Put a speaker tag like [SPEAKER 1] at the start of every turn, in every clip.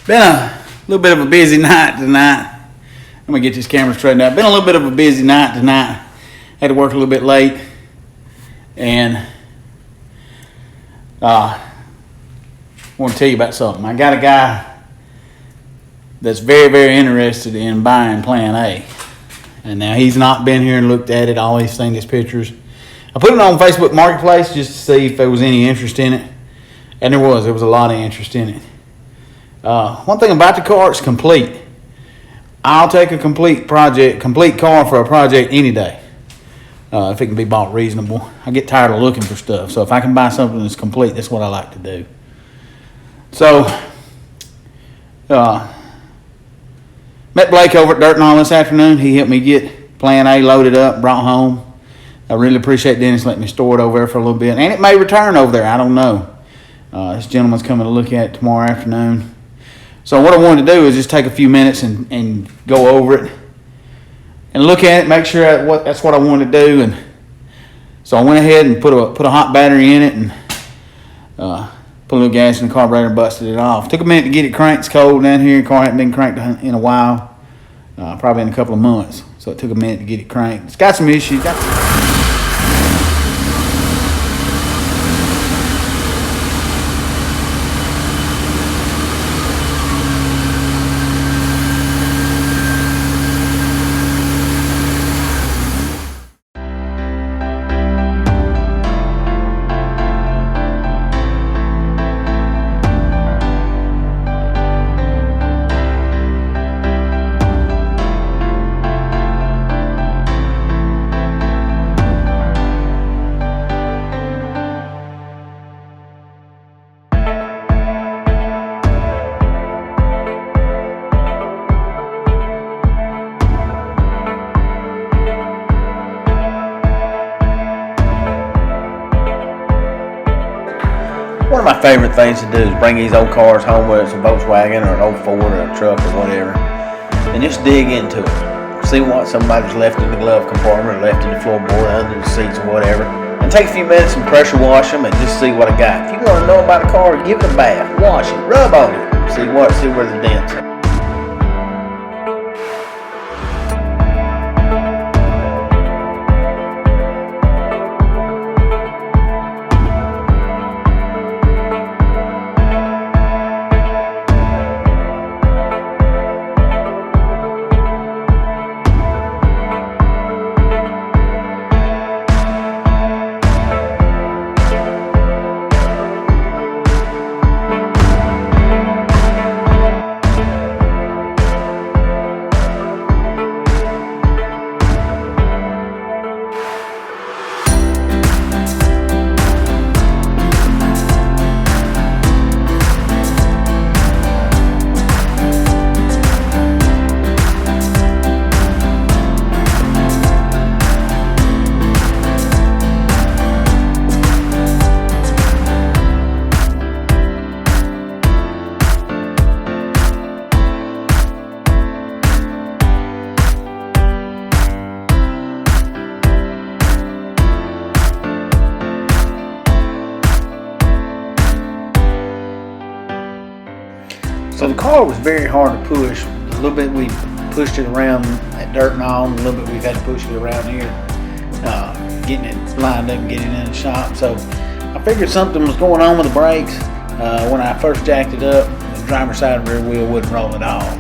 [SPEAKER 1] Been a little bit of a busy night tonight. I'm gonna get this camera straightened out. Been a little bit of a busy night tonight. Had to work a little bit late, and I want to tell you about something. I got a guy that's very, very interested in buying Plan A, and now he's not been here and looked at it. All he's seen his pictures. I put it on Facebook Marketplace just to see if there was any interest in it, and there was. There was a lot of interest in it. One thing about the car, it's complete. I'll take a complete car for a project any day. If it can be bought reasonable. I get tired of looking for stuff. So if I can buy something that's complete, that's what I like to do. So, met Blake over at Dirt and All this afternoon. He helped me get Plan A loaded up, brought home. I really appreciate Dennis letting me store it over there for a little bit. And it may return over there. I don't know. This gentleman's coming to look at it tomorrow afternoon. So what I wanted to do is just take a few minutes and go over it and look at it, make sure that's what I wanted to do. And so I went ahead and put a hot battery in it and put a little gas in the carburetor and busted it off. Took a minute to get it cranked. It's cold down here. The car hadn't been cranked in a while, probably in a couple of months. So it took a minute to get it cranked. It's got some issues. One of my favorite things to do is bring these old cars home, whether it's a Volkswagen or an old Ford or a truck or whatever, and just dig into it. See what somebody's left in the glove compartment or left in the floorboard, under the seats or whatever, and take a few minutes and pressure wash them and just see what I got. If you want to know about a car, give it a bath, wash it, rub on it, see where the dents are. So the car was very hard to push. A little bit we pushed it around at Dirt and All, and a little bit we've had to push it around here, getting it lined up and getting it in the shop. So I figured something was going on with the brakes. When I first jacked it up, the driver's side rear wheel wouldn't roll at all.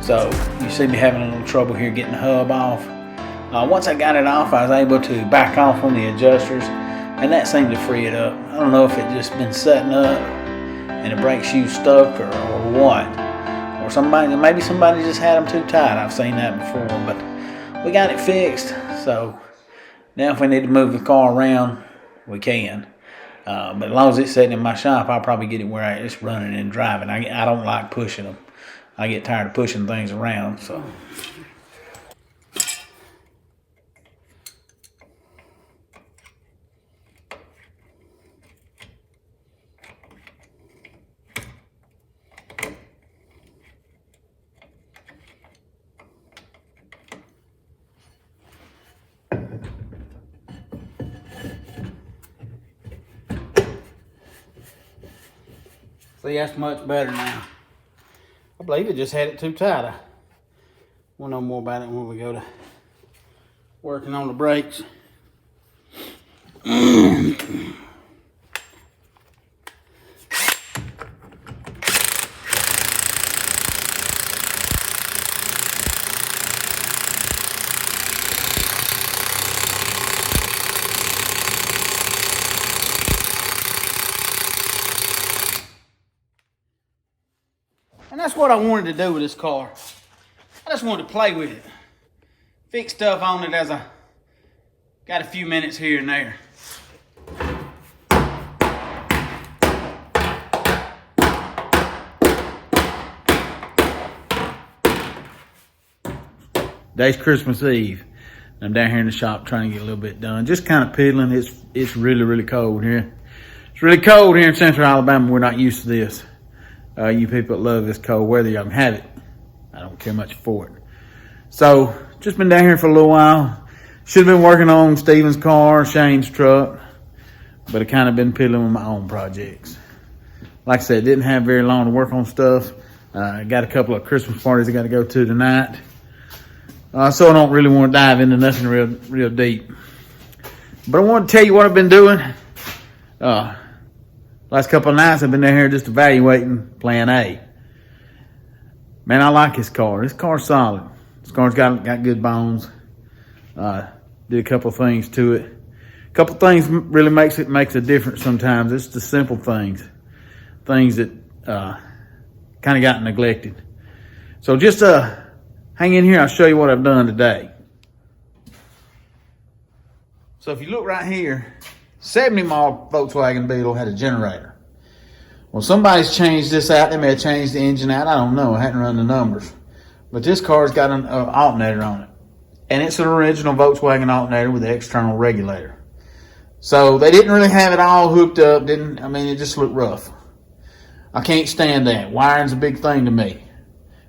[SPEAKER 1] So you see me having a little trouble here getting the hub off. Once I got it off, I was able to back off on the adjusters, and that seemed to free it up. I don't know if it just been setting up and the brake shoe stuck or what, or maybe somebody just had them too tight. I've seen that before, but we got it fixed. So now if we need to move the car around, we can. But as long as it's sitting in my shop, I'll probably get it where it's running and driving. I don't like pushing them. I get tired of pushing things around. So. See, that's much better now. I believe it just had it too tight. We'll know more about it when we go to working on the brakes. And that's what I wanted to do with this car. I just wanted to play with it. Fix stuff on it as I got a few minutes here and there. Today's Christmas Eve. I'm down here in the shop trying to get a little bit done. Just kind of piddling. It's really, really cold here. It's really cold here in Central Alabama. We're not used to this. You people that love this cold weather, y'all can have it. I don't care much for it. So, just been down here for a little while. Should have been working on Steven's car, Shane's truck, but I kind of been piddling with my own projects. Like I said, didn't have very long to work on stuff. I got a couple of Christmas parties I got to go to tonight. So I don't really want to dive into nothing real deep. But I want to tell you what I've been doing. Last couple of nights I've been down here just evaluating plan A. Man, I like this car. This car's solid. This car's got good bones. Did a couple of things to it. A couple of things really makes a difference sometimes. It's the simple things. Things that kind of got neglected. So just hang in here. I'll show you what I've done today. So if you look right here, 70 model Volkswagen Beetle had a generator. Well, somebody's changed this out. They may have changed the engine out. I don't know. I hadn't run the numbers. But this car's got an alternator on it. And it's an original Volkswagen alternator with an external regulator. So they didn't really have it all hooked up. It just looked rough. I can't stand that. Wiring's a big thing to me.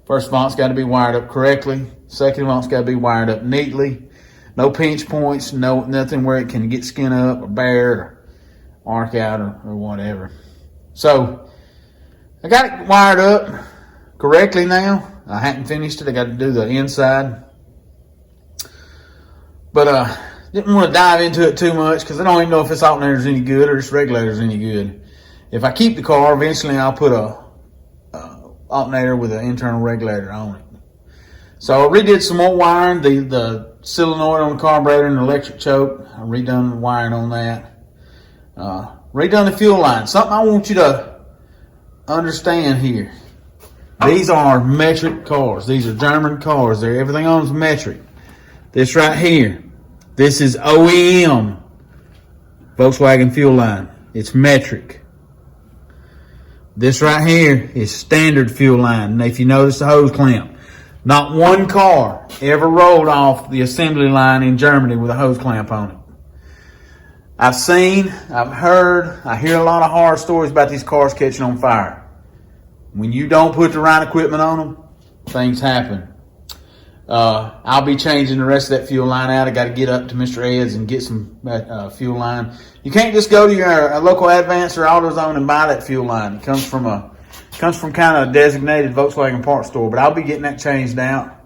[SPEAKER 1] First of all, it's got to be wired up correctly. Second of all, it's got to be wired up neatly. No pinch points, nothing where it can get skin up or bare or arc out or whatever. So, I got it wired up correctly now. I hadn't finished it. I got to do the inside. But didn't want to dive into it too much because I don't even know if this alternator is any good or this regulator is any good. If I keep the car, eventually I'll put a alternator with an internal regulator on it. So I redid some more wiring, the solenoid on the carburetor and the electric choke. I redone the wiring on that. Redone the fuel line. Something I want you to understand here. These are metric cars. These are German cars. Everything on is metric. This right here, this is OEM Volkswagen fuel line. It's metric. This right here is standard fuel line. And if you notice the hose clamp, not one car ever rolled off the assembly line in Germany with a hose clamp on it. I've seen, I've heard, I hear a lot of horror stories about these cars catching on fire. When you don't put the right equipment on them, things happen. I'll be changing the rest of that fuel line out. I got to get up to Mr. Ed's and get some fuel line. You can't just go to your local Advance or AutoZone and buy that fuel line. It comes from kind of a designated Volkswagen parts store, but I'll be getting that changed out.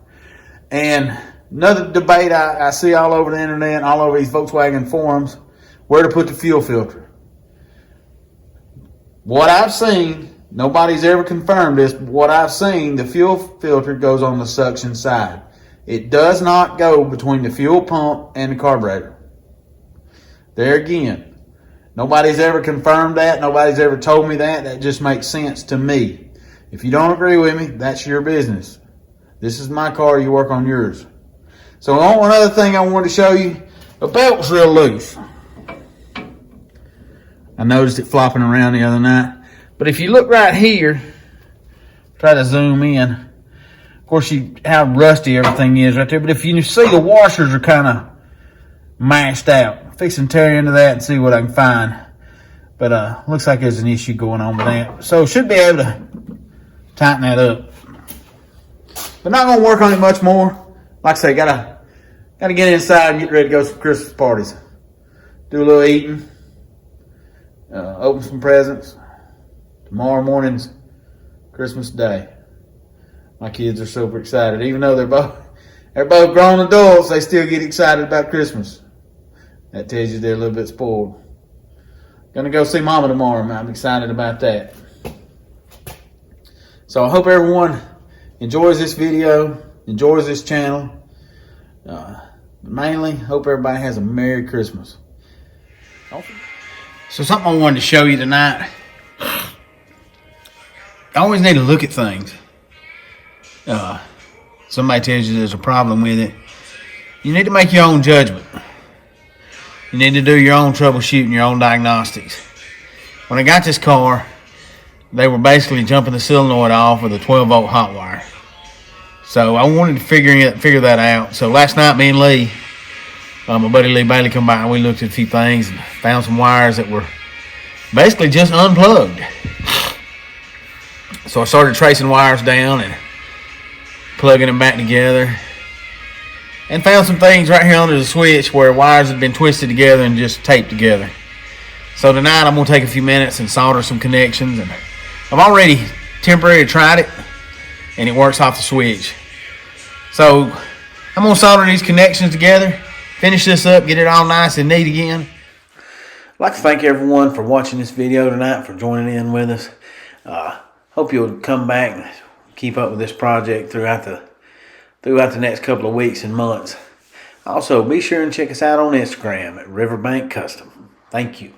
[SPEAKER 1] And another debate I see all over the internet, all over these Volkswagen forums, where to put the fuel filter. What I've seen, nobody's ever confirmed this, but what I've seen, the fuel filter goes on the suction side. It does not go between the fuel pump and the carburetor. There again, nobody's ever confirmed that. Nobody's ever told me that. That just makes sense to me. If you don't agree with me, that's your business. This is my car. You work on yours. So one other thing I wanted to show you, the belt's real loose. I noticed it flopping around the other night. But if you look right here, try to zoom in. Of course, how rusty everything is right there. But if you see the washers are kind of mashed out. I'm fixing to tear into that and see what I can find. But looks like there's an issue going on with that. So should be able to tighten that up. But not going to work on it much more. Like I say, gotta get inside and get ready to go to some Christmas parties. Do a little eating. Open some presents. Tomorrow morning's Christmas Day. My kids are super excited. Even though they're both grown adults, they still get excited about Christmas. That tells you they're a little bit spoiled. Gonna go see Mama tomorrow. I'm excited about that. So I hope everyone enjoys this video, enjoys this channel. Mainly, hope everybody has a Merry Christmas. So something I wanted to show you tonight. I always need to look at things. Somebody tells you there's a problem with it. You need to make your own judgment. You need to do your own troubleshooting, your own diagnostics. When I got this car, they were basically jumping the solenoid off with a 12-volt hot wire. So I wanted to figure that out. So last night, me and Lee, my buddy Lee Bailey, come by and we looked at a few things and found some wires that were basically just unplugged. So I started tracing wires down and plugging them back together, and found some things right here under the switch where wires had been twisted together and just taped together. So tonight I'm going to take a few minutes and solder some connections, and I've already temporarily tried it and it works off the switch. So I'm going to solder these connections together, finish this up, get it all nice and neat again. I'd like to thank everyone for watching this video tonight, for joining in with us. Hope you'll come back and keep up with this project throughout the next couple of weeks and months. Also, be sure and check us out on Instagram at Riverbank Custom. Thank you.